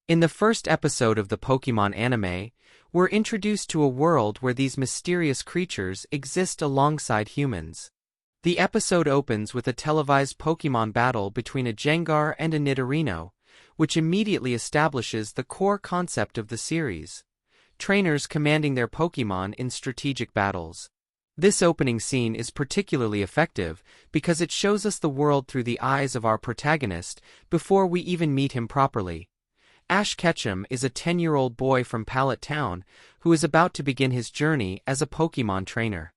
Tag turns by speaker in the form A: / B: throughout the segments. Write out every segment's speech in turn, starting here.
A: In the first episode of the Pokémon anime, we're introduced to a world where these mysterious creatures exist alongside humans. The episode opens with a televised Pokémon battle between a Gengar and a Nidorino, which immediately establishes the core concept of the series: trainers commanding their Pokémon in strategic battles. This opening scene is particularly effective because it shows us the world through the eyes of our protagonist before we even meet him properly. Ash Ketchum is a 10-year-old boy from Pallet Town who is about to begin his journey as a Pokémon trainer.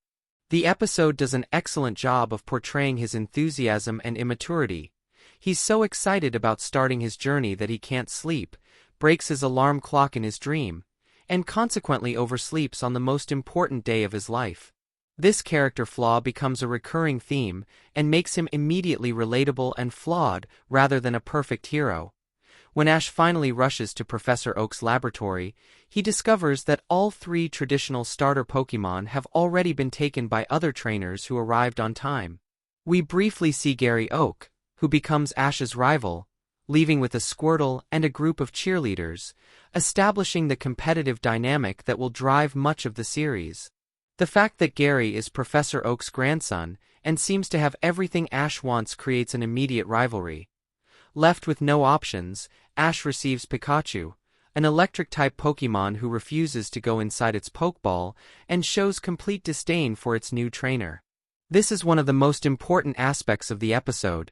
A: The episode does an excellent job of portraying his enthusiasm and immaturity. He's so excited about starting his journey that he can't sleep, breaks his alarm clock in his dream, and consequently oversleeps on the most important day of his life. This character flaw becomes a recurring theme and makes him immediately relatable and flawed rather than a perfect hero. When Ash finally rushes to Professor Oak's laboratory, he discovers that all 3 traditional starter Pokémon have already been taken by other trainers who arrived on time. We briefly see Gary Oak, who becomes Ash's rival, leaving with a Squirtle and a group of cheerleaders, establishing the competitive dynamic that will drive much of the series. The fact that Gary is Professor Oak's grandson and seems to have everything Ash wants creates an immediate rivalry. Left with no options, Ash receives Pikachu, an electric-type Pokémon who refuses to go inside its Pokeball and shows complete disdain for its new trainer. This is one of the most important aspects of the episode.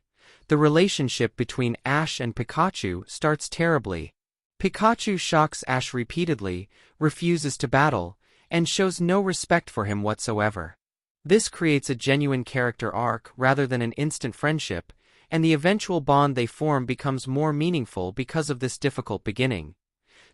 A: The relationship between Ash and Pikachu starts terribly. Pikachu shocks Ash repeatedly, refuses to battle, and shows no respect for him whatsoever. This creates a genuine character arc rather than an instant friendship, and the eventual bond they form becomes more meaningful because of this difficult beginning.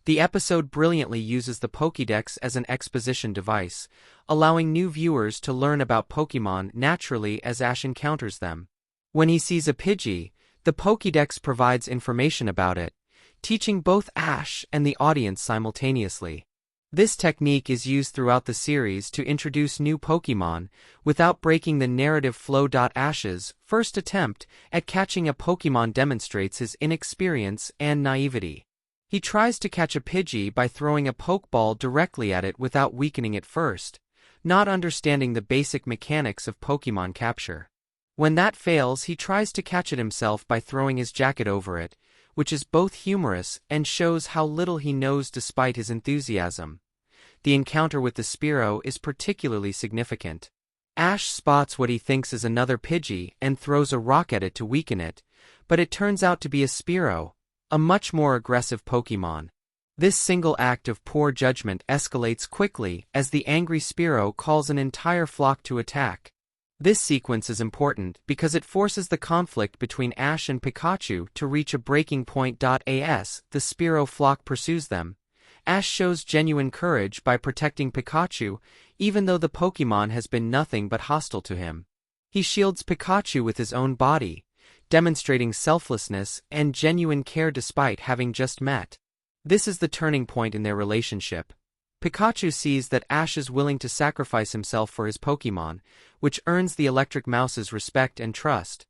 A: The episode brilliantly uses the Pokédex as an exposition device, allowing new viewers to learn about Pokémon naturally as Ash encounters them. When he sees a Pidgey, the Pokédex provides information about it, teaching both Ash and the audience simultaneously. This technique is used throughout the series to introduce new Pokémon without breaking the narrative flow. Ash's first attempt at catching a Pokémon demonstrates his inexperience and naivety. He tries to catch a Pidgey by throwing a Pokeball directly at it without weakening it first, not understanding the basic mechanics of Pokémon capture. When that fails, he tries to catch it himself by throwing his jacket over it, which is both humorous and shows how little he knows despite his enthusiasm. The encounter with the Spearow is particularly significant. Ash spots what he thinks is another Pidgey and throws a rock at it to weaken it, but it turns out to be a Spearow, a much more aggressive Pokémon. This single act of poor judgment escalates quickly as the angry Spearow calls an entire flock to attack. This sequence is important because it forces the conflict between Ash and Pikachu to reach a breaking point. As the Spearow flock pursues them, Ash shows genuine courage by protecting Pikachu, even though the Pokémon has been nothing but hostile to him. He shields Pikachu with his own body, demonstrating selflessness and genuine care despite having just met. This is the turning point in their relationship. Pikachu sees that Ash is willing to sacrifice himself for his Pokémon, which earns the Electric Mouse's respect and trust.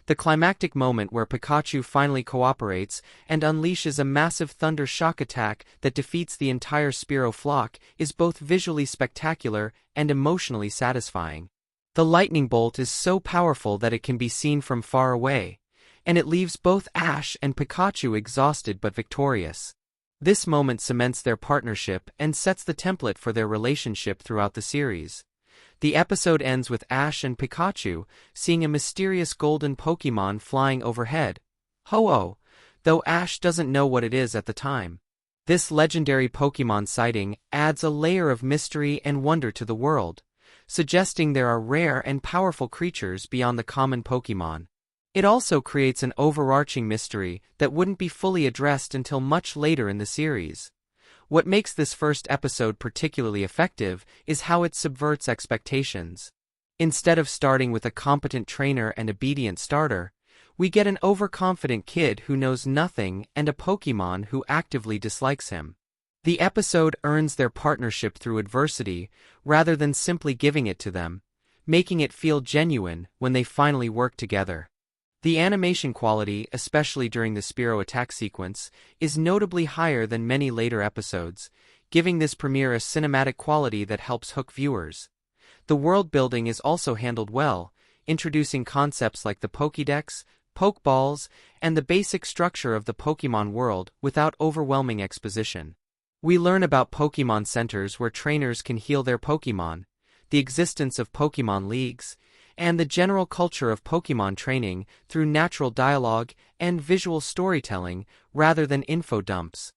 A: The climactic moment where Pikachu finally cooperates and unleashes a massive thunder shock attack that defeats the entire Spearow flock is both visually spectacular and emotionally satisfying. The lightning bolt is so powerful that it can be seen from far away, and it leaves both Ash and Pikachu exhausted but victorious. This moment cements their partnership and sets the template for their relationship throughout the series. The episode ends with Ash and Pikachu seeing a mysterious golden Pokémon flying overhead. Ho-Oh, though Ash doesn't know what it is at the time. This legendary Pokémon sighting adds a layer of mystery and wonder to the world, suggesting there are rare and powerful creatures beyond the common Pokémon. It also creates an overarching mystery that wouldn't be fully addressed until much later in the series. What makes this first episode particularly effective is how it subverts expectations. Instead of starting with a competent trainer and obedient starter, we get an overconfident kid who knows nothing and a Pokémon who actively dislikes him. The episode earns their partnership through adversity rather than simply giving it to them, making it feel genuine when they finally work together. The animation quality, especially during the Spearow attack sequence, is notably higher than many later episodes, giving this premiere a cinematic quality that helps hook viewers. The world building is also handled well, introducing concepts like the Pokédex, Pokeballs, and the basic structure of the Pokémon world without overwhelming exposition. We learn about Pokémon centers where trainers can heal their Pokémon, the existence of Pokémon leagues, and the general culture of Pokémon training through natural dialogue and visual storytelling rather than info dumps.